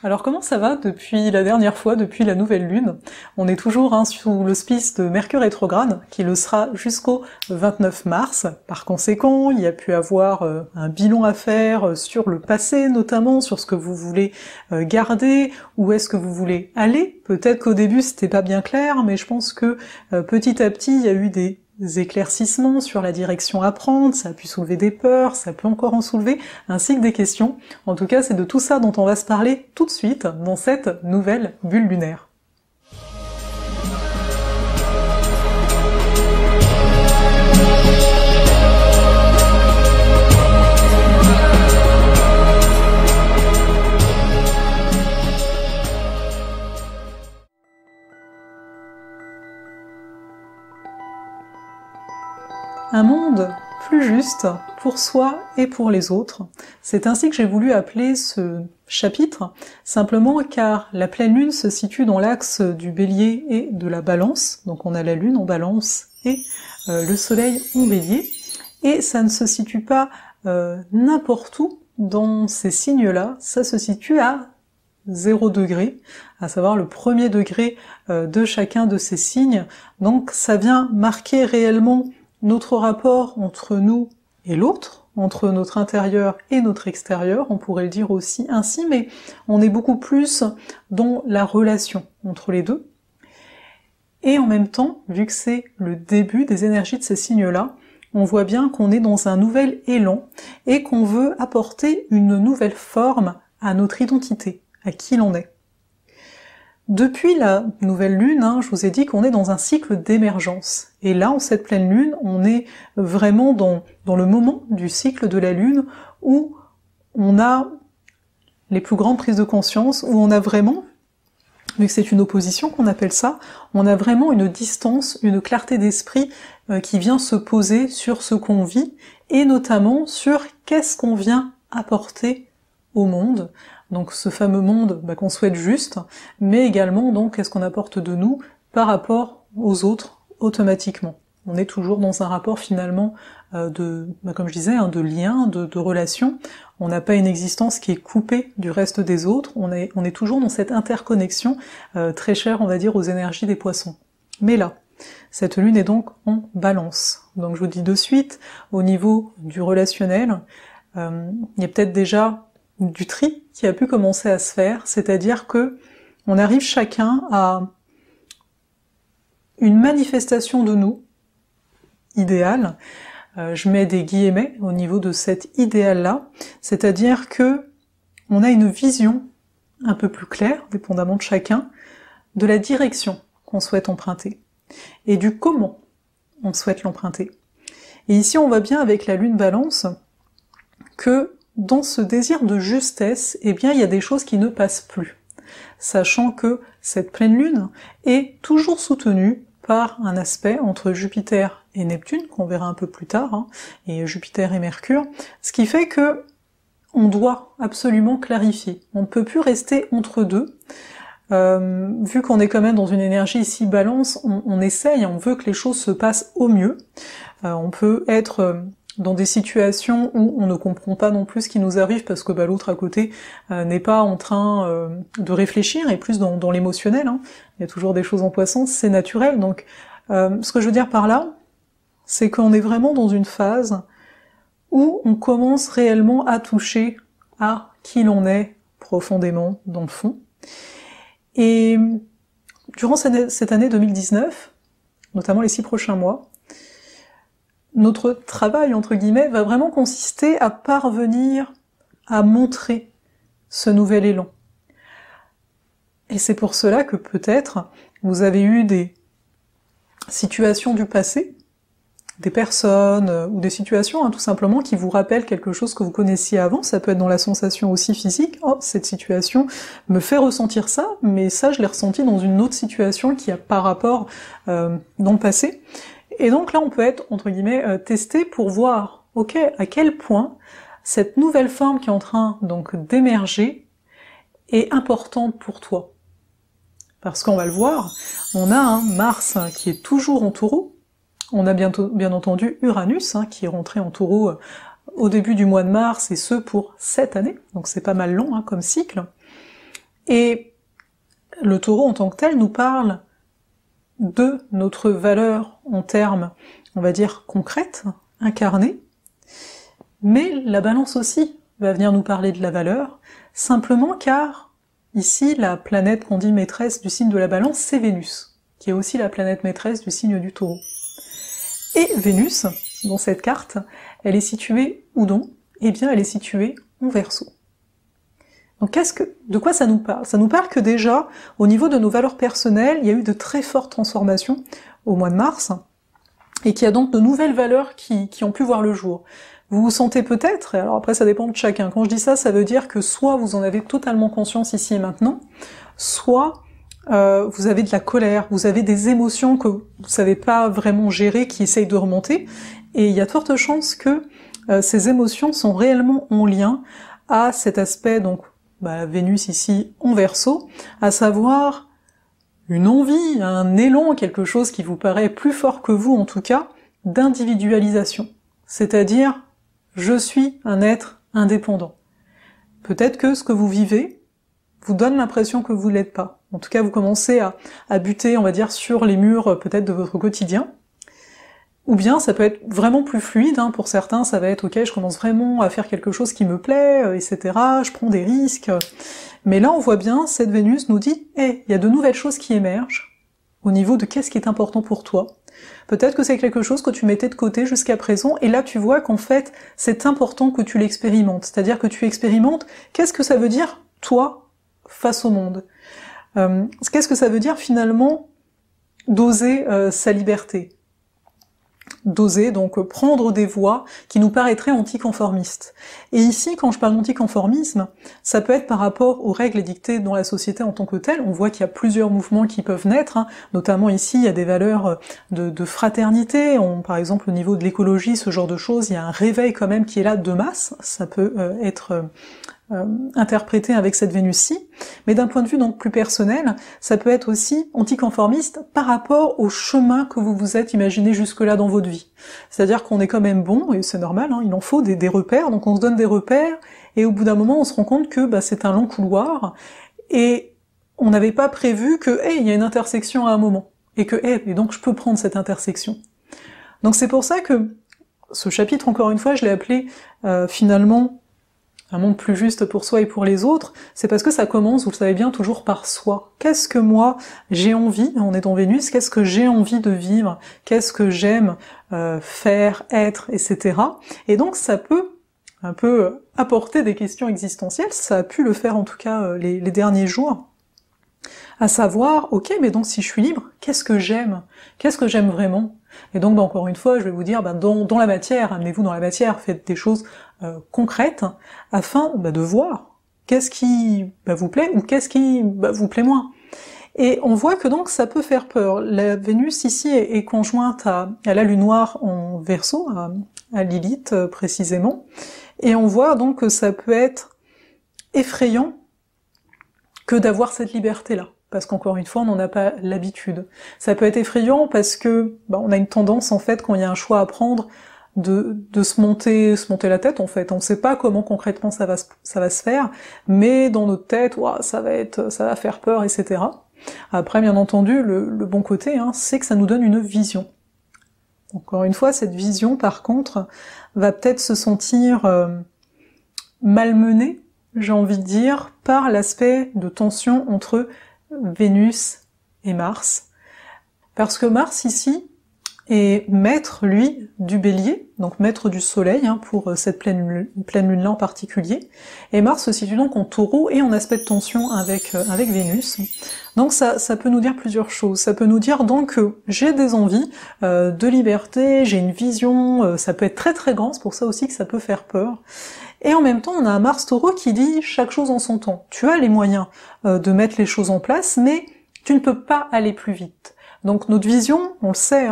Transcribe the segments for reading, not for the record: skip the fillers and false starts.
Alors comment ça va depuis la dernière fois, depuis la nouvelle lune? On est toujours sous l'auspice de Mercure rétrograde, qui le sera jusqu'au 29 mars. Par conséquent, il y a pu avoir un bilan à faire sur le passé, notamment sur ce que vous voulez garder, où est-ce que vous voulez aller. Peut-être qu'au début c'était pas bien clair, mais je pense que petit à petit il y a eu des éclaircissements sur la direction à prendre, ça a pu soulever des peurs, ça peut encore en soulever, ainsi que des questions. En tout cas, c'est de tout ça dont on va se parler tout de suite dans cette nouvelle bulle lunaire. Un monde plus juste pour soi et pour les autres. C'est ainsi que j'ai voulu appeler ce chapitre, simplement car la pleine lune se situe dans l'axe du Bélier et de la Balance, donc on a la lune en Balance et le soleil en Bélier, et ça ne se situe pas n'importe où dans ces signes-là, ça se situe à 0 degré, à savoir le premier degré de chacun de ces signes, donc ça vient marquer réellement notre rapport entre nous et l'autre, entre notre intérieur et notre extérieur, on pourrait le dire aussi ainsi, mais on est beaucoup plus dans la relation entre les deux. Et en même temps, vu que c'est le début des énergies de ces signes-là, on voit bien qu'on est dans un nouvel élan et qu'on veut apporter une nouvelle forme à notre identité, à qui l'on est. Depuis la nouvelle lune, je vous ai dit qu'on est dans un cycle d'émergence. Et là, en cette pleine lune, on est vraiment dans le moment du cycle de la lune où on a les plus grandes prises de conscience, où on a vraiment, vu que c'est une opposition qu'on appelle ça, on a vraiment une distance, une clarté d'esprit qui vient se poser sur ce qu'on vit, et notamment sur qu'est-ce qu'on vient apporter au monde. Donc ce fameux monde qu'on souhaite juste, mais également donc qu'est-ce qu'on apporte de nous par rapport aux autres automatiquement. On est toujours dans un rapport finalement comme je disais, de lien, de relation. On n'a pas une existence qui est coupée du reste des autres, on est toujours dans cette interconnexion très chère, on va dire, aux énergies des poissons. Mais là, cette lune est donc en Balance. Donc je vous dis de suite, au niveau du relationnel, il y a peut-être déjà du tri qui a pu commencer à se faire, c'est-à-dire que on arrive chacun à une manifestation de nous, idéale, je mets des guillemets au niveau de cet idéal-là, c'est-à-dire que on a une vision un peu plus claire, dépendamment de chacun, de la direction qu'on souhaite emprunter, et du comment on souhaite l'emprunter. Et ici on voit bien avec la lune Balance que dans ce désir de justesse, eh bien, il y a des choses qui ne passent plus. Sachant que cette pleine lune est toujours soutenue par un aspect entre Jupiter et Neptune, qu'on verra un peu plus tard, et Jupiter et Mercure, ce qui fait que on doit absolument clarifier. On ne peut plus rester entre deux. Vu qu'on est quand même dans une énergie ici Balance, on essaye, on veut que les choses se passent au mieux. On peut être dans des situations où on ne comprend pas non plus ce qui nous arrive parce que l'autre à côté n'est pas en train de réfléchir, et plus dans l'émotionnel. Il y a toujours des choses en Poisson, c'est naturel. Donc ce que je veux dire par là, c'est qu'on est vraiment dans une phase où on commence réellement à toucher à qui l'on est profondément dans le fond. Et durant cette année 2019, notamment les 6 prochains mois, notre travail, entre guillemets, va vraiment consister à parvenir à montrer ce nouvel élan. Et c'est pour cela que peut-être vous avez eu des situations du passé, des personnes ou des situations tout simplement qui vous rappellent quelque chose que vous connaissiez avant. Ça peut être dans la sensation aussi physique. Oh, cette situation me fait ressentir ça, mais ça je l'ai ressenti dans une autre situation qui a pas rapport dans le passé. Et donc là, on peut être, entre guillemets, testé pour voir, ok, à quel point cette nouvelle forme qui est en train donc d'émerger est importante pour toi. Parce qu'on va le voir, on a un Mars qui est toujours en Taureau, on a bien entendu Uranus qui est rentré en Taureau au début du mois de mars, et ce pour 7 années, donc c'est pas mal long comme cycle. Et le Taureau en tant que tel nous parle de notre valeur en termes, on va dire, concrètes, incarnées, mais la Balance aussi va venir nous parler de la valeur, simplement car ici, la planète qu'on dit maîtresse du signe de la Balance, c'est Vénus, qui est aussi la planète maîtresse du signe du Taureau. Et Vénus, dans cette carte, elle est située où donc? Eh bien, elle est située en Verseau. Donc de quoi ça nous parle? Ça nous parle que déjà, au niveau de nos valeurs personnelles, il y a eu de très fortes transformations au mois de mars, et qu'il y a donc de nouvelles valeurs qui ont pu voir le jour. Vous vous sentez peut-être, et alors après ça dépend de chacun, quand je dis ça, ça veut dire que soit vous en avez totalement conscience ici et maintenant, soit vous avez de la colère, vous avez des émotions que vous savez pas vraiment gérer, qui essayent de remonter, et il y a de fortes chances que ces émotions sont réellement en lien à cet aspect, donc Vénus ici en Verseau, à savoir une envie, un élan, quelque chose qui vous paraît plus fort que vous en tout cas, d'individualisation. C'est-à-dire, je suis un être indépendant. Peut-être que ce que vous vivez vous donne l'impression que vous l'êtes pas. En tout cas, vous commencez à buter, on va dire, sur les murs peut-être de votre quotidien. Ou bien ça peut être vraiment plus fluide, hein. Pour certains ça va être ok, je commence vraiment à faire quelque chose qui me plaît, etc. Je prends des risques. Mais là on voit bien, cette Vénus nous dit, il y a de nouvelles choses qui émergent au niveau de qu'est-ce qui est important pour toi. Peut-être que c'est quelque chose que tu mettais de côté jusqu'à présent, et là tu vois qu'en fait c'est important que tu l'expérimentes. C'est-à-dire que tu expérimentes qu'est-ce que ça veut dire, toi, face au monde. Qu'est-ce que ça veut dire finalement d'oser sa liberté, d'oser donc prendre des voies qui nous paraîtraient anticonformistes. Et ici, quand je parle d'anticonformisme, ça peut être par rapport aux règles édictées dans la société en tant que telle. On voit qu'il y a plusieurs mouvements qui peuvent naître, hein. Notamment ici, il y a des valeurs de fraternité, par exemple au niveau de l'écologie, ce genre de choses, il y a un réveil quand même qui est là de masse, ça peut être interprété avec cette Vénus-ci, mais d'un point de vue donc plus personnel, ça peut être aussi anticonformiste par rapport au chemin que vous vous êtes imaginé jusque-là dans votre vie. C'est-à-dire qu'on est quand même bon, et c'est normal, hein, il en faut des repères, donc on se donne des repères, et au bout d'un moment on se rend compte que c'est un long couloir, et on n'avait pas prévu que, il y a une intersection à un moment, et donc je peux prendre cette intersection. Donc c'est pour ça que ce chapitre, encore une fois, je l'ai appelé finalement un monde plus juste pour soi et pour les autres, c'est parce que ça commence, vous le savez bien, toujours par soi. Qu'est-ce que moi j'ai envie, on est dans Vénus, qu'est-ce que j'ai envie de vivre, qu'est-ce que j'aime faire, être, etc. Et donc ça peut un peu apporter des questions existentielles, ça a pu le faire en tout cas les derniers jours, à savoir, ok, mais donc si je suis libre, qu'est-ce que j'aime vraiment? Et donc encore une fois, je vais vous dire, dans la matière, amenez-vous dans la matière, faites des choses concrètes, afin de voir qu'est-ce qui vous plaît ou qu'est-ce qui vous plaît moins. Et on voit que donc ça peut faire peur. La Vénus ici est conjointe à la Lune noire en Verseau, à Lilith précisément, et on voit donc que ça peut être effrayant que d'avoir cette liberté-là. Parce qu'encore une fois, on n'en a pas l'habitude. Ça peut être effrayant parce que on a une tendance, en fait, quand il y a un choix à prendre, de se monter la tête, en fait. On ne sait pas comment concrètement ça va se faire, mais dans notre tête, ça va faire peur, etc. Après, bien entendu, le bon côté, c'est que ça nous donne une vision. Encore une fois, cette vision, par contre, va peut-être se sentir malmenée, j'ai envie de dire, par l'aspect de tension entre Vénus et Mars. Parce que Mars, ici, est maître, lui, du Bélier, donc maître du Soleil, pour cette pleine lune-là en particulier. Et Mars se situe donc en Taureau et en aspect de tension avec Vénus. Donc ça peut nous dire plusieurs choses. Ça peut nous dire donc que j'ai des envies de liberté, j'ai une vision, ça peut être très très grand, c'est pour ça aussi que ça peut faire peur. Et en même temps, on a un Mars Taureau qui dit chaque chose en son temps. Tu as les moyens de mettre les choses en place, mais tu ne peux pas aller plus vite. Donc notre vision, on le sait,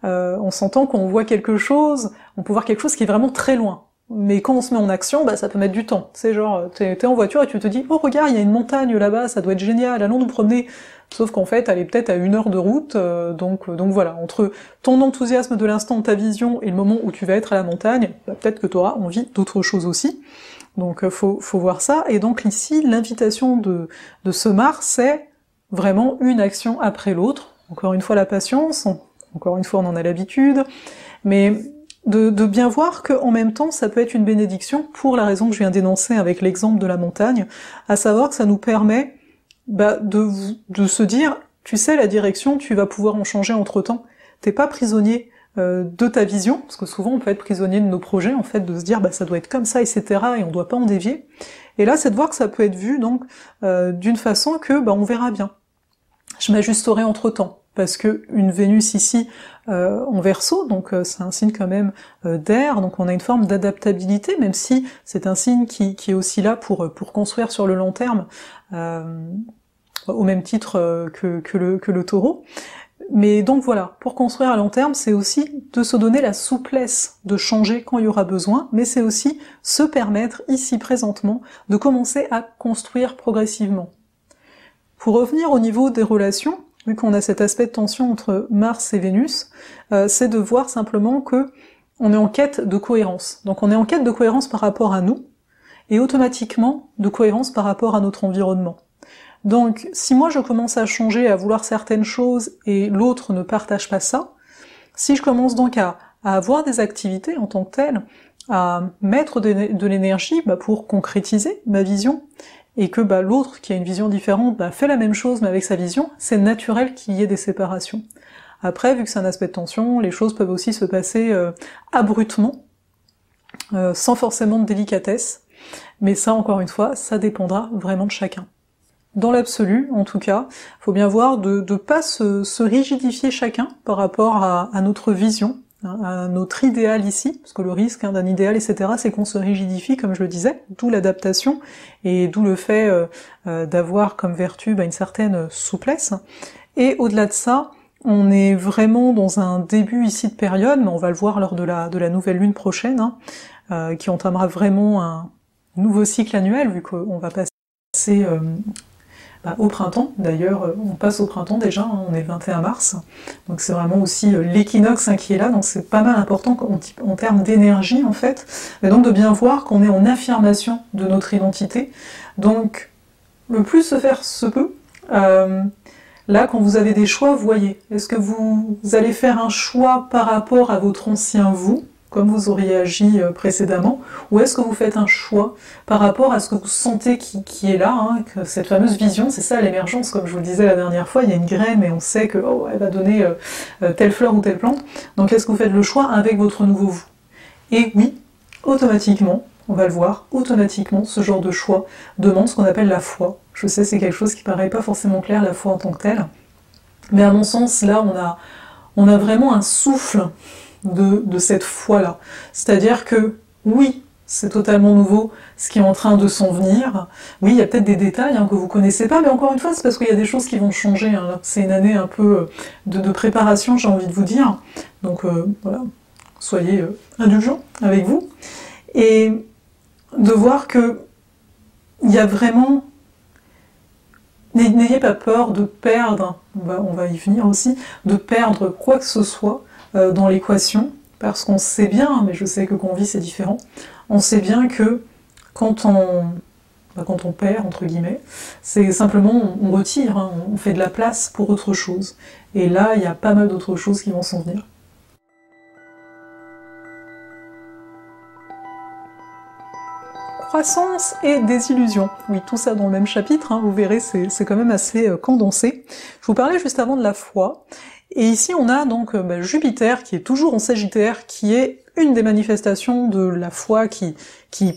on s'entend quand on voit quelque chose, on peut voir quelque chose qui est vraiment très loin. Mais quand on se met en action, ça peut mettre du temps. C'est genre, t'es en voiture et tu te dis, oh regarde, il y a une montagne là-bas, ça doit être génial, allons nous promener. Sauf qu'en fait, elle est peut-être à 1 heure de route, donc voilà, entre ton enthousiasme de l'instant, ta vision, et le moment où tu vas être à la montagne, peut-être que tu auras envie d'autre chose aussi. Donc faut voir ça, et donc ici, l'invitation de ce Mars, c'est vraiment une action après l'autre. Encore une fois la patience, encore une fois on en a l'habitude, mais de bien voir qu'en même temps ça peut être une bénédiction pour la raison que je viens d'énoncer avec l'exemple de la montagne, à savoir que ça nous permet de se dire, tu sais la direction, tu vas pouvoir en changer entre-temps, t'es pas prisonnier de ta vision, parce que souvent on peut être prisonnier de nos projets, en fait, de se dire ça doit être comme ça, etc., et on doit pas en dévier. Et là, c'est de voir que ça peut être vu donc d'une façon que on verra bien. Je m'ajusterai entre-temps, parce que une Vénus ici en Verseau, donc c'est un signe quand même d'air, donc on a une forme d'adaptabilité, même si c'est un signe qui est aussi là pour construire sur le long terme, au même titre que le Taureau. Mais donc voilà, pour construire à long terme, c'est aussi de se donner la souplesse de changer quand il y aura besoin, mais c'est aussi se permettre, ici présentement, de commencer à construire progressivement. Pour revenir au niveau des relations, vu qu'on a cet aspect de tension entre Mars et Vénus, c'est de voir simplement que on est en quête de cohérence. Donc on est en quête de cohérence par rapport à nous, et automatiquement de cohérence par rapport à notre environnement. Donc, si moi je commence à changer, à vouloir certaines choses, et l'autre ne partage pas ça, si je commence donc à avoir des activités en tant que telles, à mettre de l'énergie pour concrétiser ma vision, et que l'autre qui a une vision différente fait la même chose mais avec sa vision, c'est naturel qu'il y ait des séparations. Après, vu que c'est un aspect de tension, les choses peuvent aussi se passer abruptement, sans forcément de délicatesse, mais ça, encore une fois, ça dépendra vraiment de chacun. Dans l'absolu, en tout cas, faut bien voir de pas se rigidifier chacun par rapport à notre vision, à notre idéal ici, parce que le risque d'un idéal, etc., c'est qu'on se rigidifie, comme je le disais, d'où l'adaptation, et d'où le fait d'avoir comme vertu une certaine souplesse. Et au-delà de ça, on est vraiment dans un début ici de période, mais on va le voir lors de la nouvelle lune prochaine, qui entamera vraiment un nouveau cycle annuel, vu qu'on va passer au printemps. D'ailleurs, on passe au printemps déjà, on est le 21 mars, donc c'est vraiment aussi l'équinoxe qui est là, donc c'est pas mal important en termes d'énergie en fait, et donc de bien voir qu'on est en affirmation de notre identité, donc le plus se faire se peut. Là, quand vous avez des choix, voyez, est-ce que vous allez faire un choix par rapport à votre ancien vous, comme vous auriez agi précédemment, ou est-ce que vous faites un choix par rapport à ce que vous sentez qui est là, que cette fameuse vision, c'est ça l'émergence, comme je vous le disais la dernière fois, il y a une graine et on sait que elle va donner telle fleur ou telle plante, donc est-ce que vous faites le choix avec votre nouveau vous? Et oui, automatiquement, on va le voir, automatiquement, ce genre de choix demande ce qu'on appelle la foi. Je sais, c'est quelque chose qui paraît pas forcément clair, la foi en tant que telle, mais à mon sens, là, on a vraiment un souffle de cette foi-là. C'est-à-dire que, oui, c'est totalement nouveau ce qui est en train de s'en venir. Oui, il y a peut-être des détails que vous connaissez pas, mais encore une fois, c'est parce qu'il y a des choses qui vont changer. Là. C'est une année un peu de préparation, j'ai envie de vous dire. Donc voilà, soyez indulgents avec vous. Et de voir que il y a vraiment... N'ayez pas peur de perdre, on va y venir aussi, de perdre quoi que ce soit dans l'équation, parce qu'on sait bien, mais je sais que quand on vit c'est différent, on sait bien que quand on perd, entre guillemets, c'est simplement on retire, on fait de la place pour autre chose. Et là, il y a pas mal d'autres choses qui vont s'en venir. Croissance et désillusion. Oui, tout ça dans le même chapitre, vous verrez, c'est quand même assez condensé. Je vous parlais juste avant de la foi, et ici on a donc Jupiter qui est toujours en Sagittaire, qui est une des manifestations de la foi qui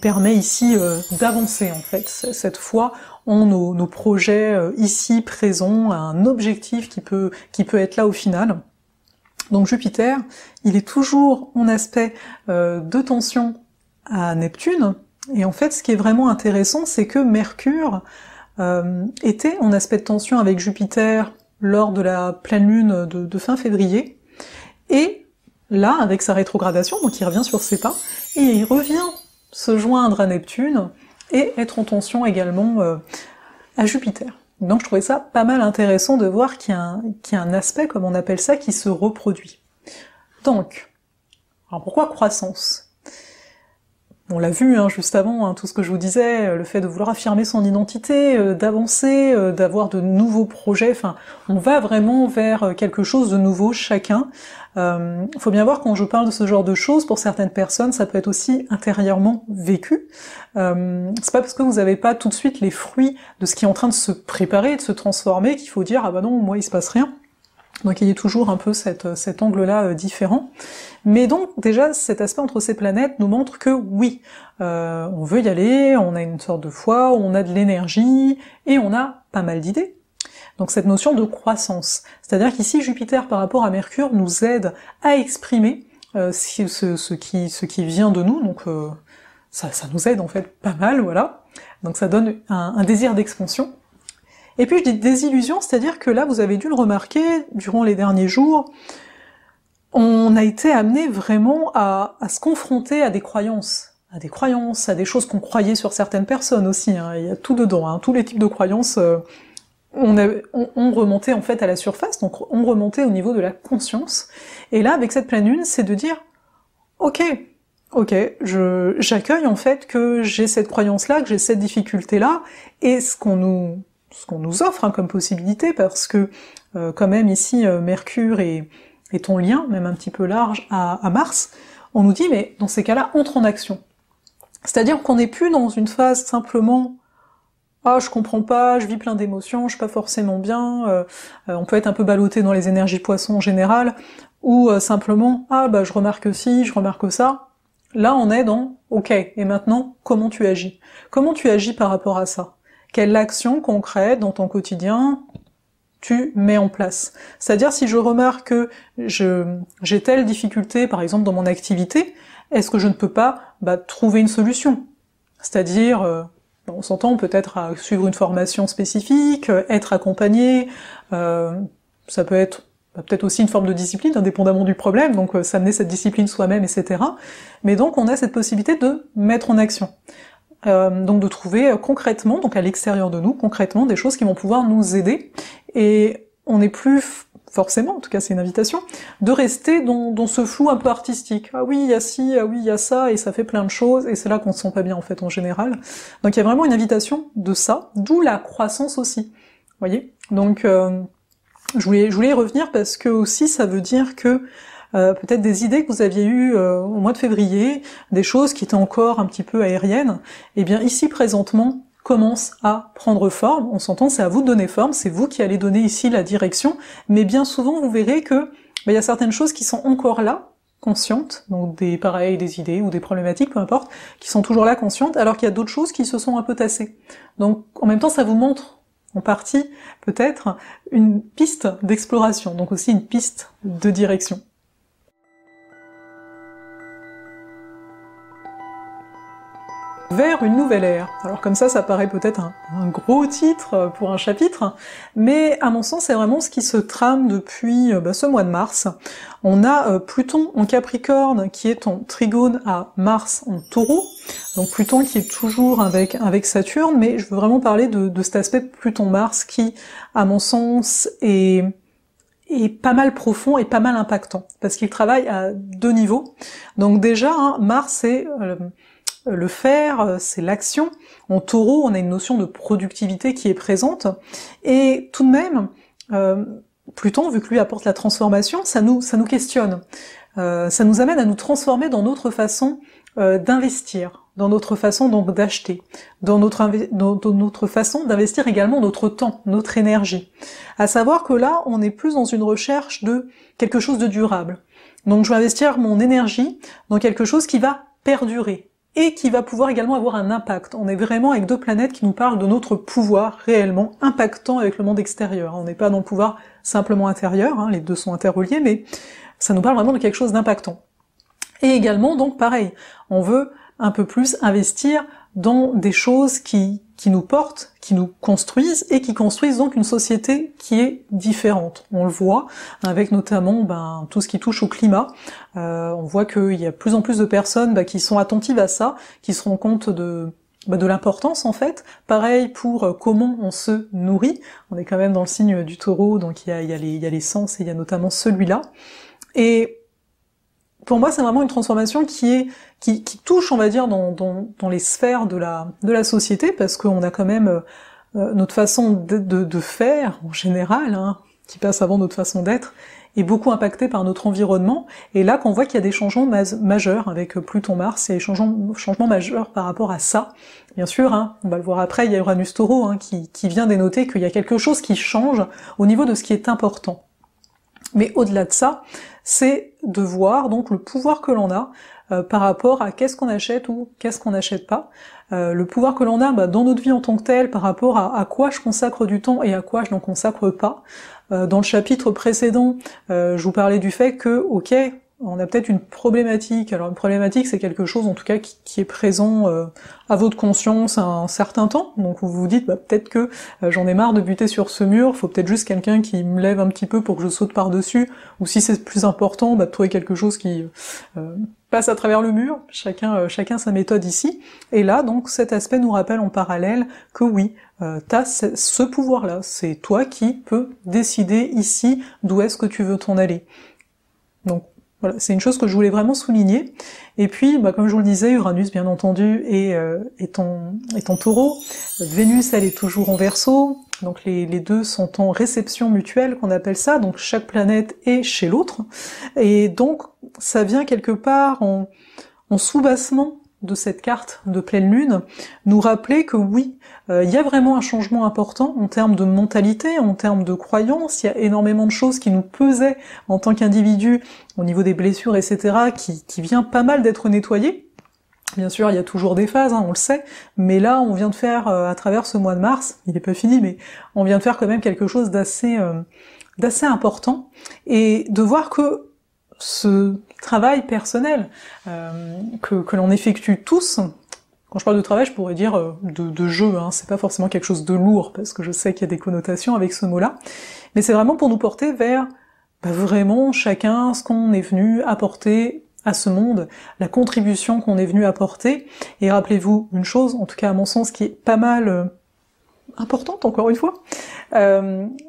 permet ici d'avancer en fait, cette foi en nos projets ici présents, un objectif qui peut être là au final. Donc Jupiter, il est toujours en aspect de tension à Neptune. Et en fait, ce qui est vraiment intéressant, c'est que Mercure était en aspect de tension avec Jupiter lors de la pleine lune de fin février, et là, avec sa rétrogradation, donc il revient sur ses pas, et il revient se joindre à Neptune, et être en tension également à Jupiter. Donc je trouvais ça pas mal intéressant de voir qu'il y a un aspect, comme on appelle ça, qui se reproduit. Donc, alors pourquoi croissance ? On l'a vu juste avant, tout ce que je vous disais, le fait de vouloir affirmer son identité, d'avancer, d'avoir de nouveaux projets, enfin, on va vraiment vers quelque chose de nouveau chacun. Faut bien voir quand je parle de ce genre de choses, pour certaines personnes, ça peut être aussi intérieurement vécu. C'est pas parce que vous n'avez pas tout de suite les fruits de ce qui est en train de se préparer, de se transformer, qu'il faut dire « ah bah non, moi il se passe rien ». Donc il y a toujours un peu cet angle-là différent. Mais donc déjà, cet aspect entre ces planètes nous montre que oui, on veut y aller, on a une sorte de foi, on a de l'énergie, et on a pas mal d'idées. Donc cette notion de croissance. C'est-à-dire qu'ici, Jupiter par rapport à Mercure nous aide à exprimer ce qui vient de nous, donc ça nous aide en fait pas mal, voilà. Donc ça donne un désir d'expansion. Et puis je dis désillusion, c'est-à-dire que là, vous avez dû le remarquer, durant les derniers jours, on a été amené vraiment à se confronter à des croyances, à des choses qu'on croyait sur certaines personnes aussi, il y a tout dedans, tous les types de croyances, on remontait en fait à la surface, donc on remontait au niveau de la conscience, et là, avec cette pleine lune, c'est de dire, ok, j'accueille en fait que j'ai cette croyance-là, que j'ai cette difficulté-là, et ce qu'on nous offre comme possibilité, parce que quand même ici Mercure est en lien, même un petit peu large, à Mars, on nous dit mais dans ces cas-là, entre en action. C'est-à-dire qu'on n'est plus dans une phase simplement ah je comprends pas, je vis plein d'émotions, je suis pas forcément bien, on peut être un peu ballotté dans les énergies poissons en général, ou simplement ah bah je remarque ci, je remarque ça. Là on est dans ok, et maintenant comment tu agis? Comment tu agis par rapport à ça? Quelle action concrète dans ton quotidien tu mets en place? C'est-à-dire si je remarque que j'ai telle difficulté, par exemple dans mon activité, est-ce que je ne peux pas trouver une solution? C'est-à-dire, on s'entend peut-être à suivre une formation spécifique, être accompagné, ça peut être peut-être aussi une forme de discipline, indépendamment du problème, donc s'amener cette discipline soi-même, etc. Mais donc on a cette possibilité de mettre en action. Donc de trouver concrètement, donc à l'extérieur de nous, concrètement, des choses qui vont pouvoir nous aider, et on n'est plus forcément, en tout cas c'est une invitation, de rester dans ce flou un peu artistique. Ah oui, il y a ci, ah oui, il y a ça, et ça fait plein de choses, et c'est là qu'on se sent pas bien en fait en général. Donc il y a vraiment une invitation de ça, d'où la croissance aussi. Vous voyez? Donc je voulais y revenir parce que aussi ça veut dire que peut-être des idées que vous aviez eues au mois de février, des choses qui étaient encore un petit peu aériennes, et bien ici présentement commencent à prendre forme. On s'entend, c'est à vous de donner forme, c'est vous qui allez donner ici la direction, mais bien souvent vous verrez que il y a certaines choses qui sont encore là, conscientes, donc des idées ou des problématiques, peu importe, qui sont toujours là conscientes, alors qu'il y a d'autres choses qui se sont un peu tassées. Donc en même temps ça vous montre en partie peut-être une piste d'exploration, donc aussi une piste de direction. Vers une nouvelle ère. Alors comme ça paraît peut-être un gros titre pour un chapitre, mais à mon sens c'est vraiment ce qui se trame depuis ce mois de mars. On a Pluton en Capricorne qui est en trigone à Mars en Taureau, donc Pluton qui est toujours avec Saturne, mais je veux vraiment parler de cet aspect Pluton-Mars qui, à mon sens, est pas mal profond et pas mal impactant, parce qu'il travaille à deux niveaux. Donc déjà, Mars c'est le faire, c'est l'action. En Taureau, on a une notion de productivité qui est présente, et tout de même, Pluton, vu que lui apporte la transformation, ça nous questionne. Ça nous amène à nous transformer dans notre façon d'investir, dans notre façon donc d'acheter, dans notre façon d'investir également notre temps, notre énergie. À savoir que là, on est plus dans une recherche de quelque chose de durable. Donc je vais investir mon énergie dans quelque chose qui va perdurer, et qui va pouvoir également avoir un impact. On est vraiment avec deux planètes qui nous parlent de notre pouvoir réellement impactant avec le monde extérieur. On n'est pas dans le pouvoir simplement intérieur, les deux sont interreliés, mais ça nous parle vraiment de quelque chose d'impactant. Et également, donc pareil, on veut un peu plus investir dans des choses qui nous portent, qui nous construisent, et qui construisent donc une société qui est différente. On le voit avec notamment tout ce qui touche au climat. On voit qu'il y a de plus en plus de personnes qui sont attentives à ça, qui se rendent compte de l'importance en fait. Pareil pour comment on se nourrit. On est quand même dans le signe du Taureau, donc il y a les sens, et il y a notamment celui-là. Et pour moi, c'est vraiment une transformation qui touche, on va dire, dans les sphères de la société, parce qu'on a quand même notre façon de faire, en général, hein, qui passe avant notre façon d'être, est beaucoup impactée par notre environnement, et là qu'on voit qu'il y a des changements majeurs avec Pluton-Mars, il y a des changements majeurs par rapport à ça. Bien sûr, hein, on va le voir après, il y a Uranus-Taureau hein, qui vient dénoter qu'il y a quelque chose qui change au niveau de ce qui est important. Mais au-delà de ça, c'est de voir donc le pouvoir que l'on a par rapport à qu'est-ce qu'on achète ou qu'est-ce qu'on n'achète pas, le pouvoir que l'on a dans notre vie en tant que tel par rapport à quoi je consacre du temps et à quoi je n'en consacre pas. Dans le chapitre précédent, je vous parlais du fait que, ok, on a peut-être une problématique. Alors une problématique, c'est quelque chose en tout cas qui est présent à votre conscience à un certain temps. Donc vous vous dites, peut-être que j'en ai marre de buter sur ce mur, faut peut-être juste quelqu'un qui me lève un petit peu pour que je saute par-dessus, ou si c'est plus important, de trouver quelque chose qui passe à travers le mur. Chacun sa méthode ici. Et là, donc, cet aspect nous rappelle en parallèle que oui, t'as ce pouvoir-là. C'est toi qui peux décider ici d'où est-ce que tu veux t'en aller. Donc, voilà, c'est une chose que je voulais vraiment souligner. Et puis, comme je vous le disais, Uranus, bien entendu, est en Taureau. Vénus, elle est toujours en Verseau. Donc les deux sont en réception mutuelle, qu'on appelle ça. Donc chaque planète est chez l'autre. Et donc, ça vient quelque part en sous-bassement de cette carte de pleine lune, nous rappeler que oui, il y a vraiment un changement important en termes de mentalité, en termes de croyances, il y a énormément de choses qui nous pesaient en tant qu'individus, au niveau des blessures, etc., qui vient pas mal d'être nettoyées. Bien sûr, il y a toujours des phases, hein, on le sait, mais là, on vient de faire, à travers ce mois de mars, il n'est pas fini, mais on vient de faire quand même quelque chose d'assez important, et de voir que ce travail personnel que l'on effectue tous, quand je parle de travail, je pourrais dire de jeu, hein, c'est pas forcément quelque chose de lourd, parce que je sais qu'il y a des connotations avec ce mot-là, mais c'est vraiment pour nous porter vers vraiment chacun ce qu'on est venu apporter à ce monde, la contribution qu'on est venu apporter, et rappelez-vous une chose, en tout cas à mon sens, qui est pas mal importante, encore une fois,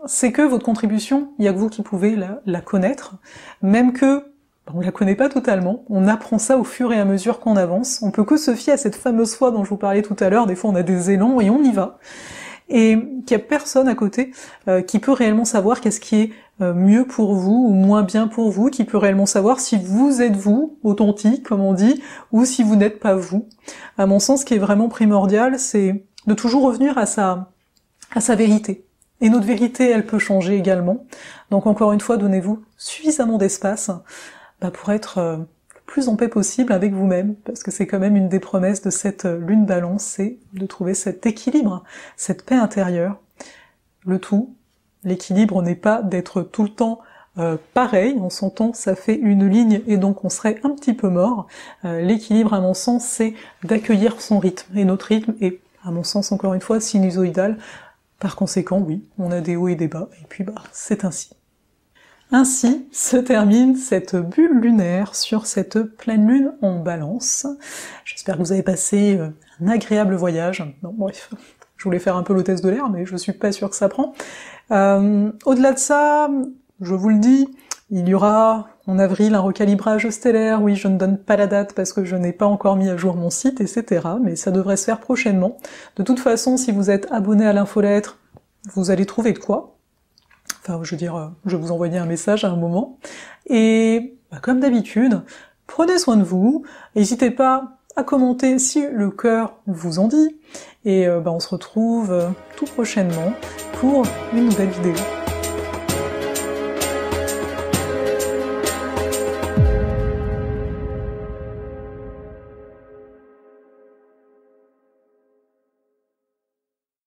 c'est que votre contribution, il y a que vous qui pouvez la connaître, même que on la connaît pas totalement, on apprend ça au fur et à mesure qu'on avance, on peut que se fier à cette fameuse foi dont je vous parlais tout à l'heure, des fois on a des élans et on y va, et qu'il y a personne à côté qui peut réellement savoir qu'est-ce qui est mieux pour vous ou moins bien pour vous, qui peut réellement savoir si vous êtes vous, authentique comme on dit, ou si vous n'êtes pas vous. À mon sens, ce qui est vraiment primordial, c'est de toujours revenir à sa vérité. Et notre vérité, elle peut changer également. Donc encore une fois, donnez-vous suffisamment d'espace pour être le plus en paix possible avec vous-même, parce que c'est quand même une des promesses de cette lune balance, c'est de trouver cet équilibre, cette paix intérieure. Le tout, l'équilibre n'est pas d'être tout le temps pareil, on s'entend, ça fait une ligne et donc on serait un petit peu mort. L'équilibre, à mon sens, c'est d'accueillir son rythme, et notre rythme est, à mon sens, encore une fois, sinusoïdal. Par conséquent, oui, on a des hauts et des bas, et puis c'est ainsi. Ainsi se termine cette bulle lunaire sur cette pleine lune en Balance. J'espère que vous avez passé un agréable voyage. Non, bref, je voulais faire un peu l'hôtesse de l'air, mais je suis pas sûre que ça prend. Au-delà de ça, je vous le dis, il y aura en avril un recalibrage stellaire. Oui, je ne donne pas la date parce que je n'ai pas encore mis à jour mon site, etc. Mais ça devrait se faire prochainement. De toute façon, si vous êtes abonné à l'infolettre, vous allez trouver de quoi. Enfin, je veux dire, je vais vous envoyer un message à un moment. Et comme d'habitude, prenez soin de vous. N'hésitez pas à commenter si le cœur vous en dit. Et on se retrouve tout prochainement pour une nouvelle vidéo.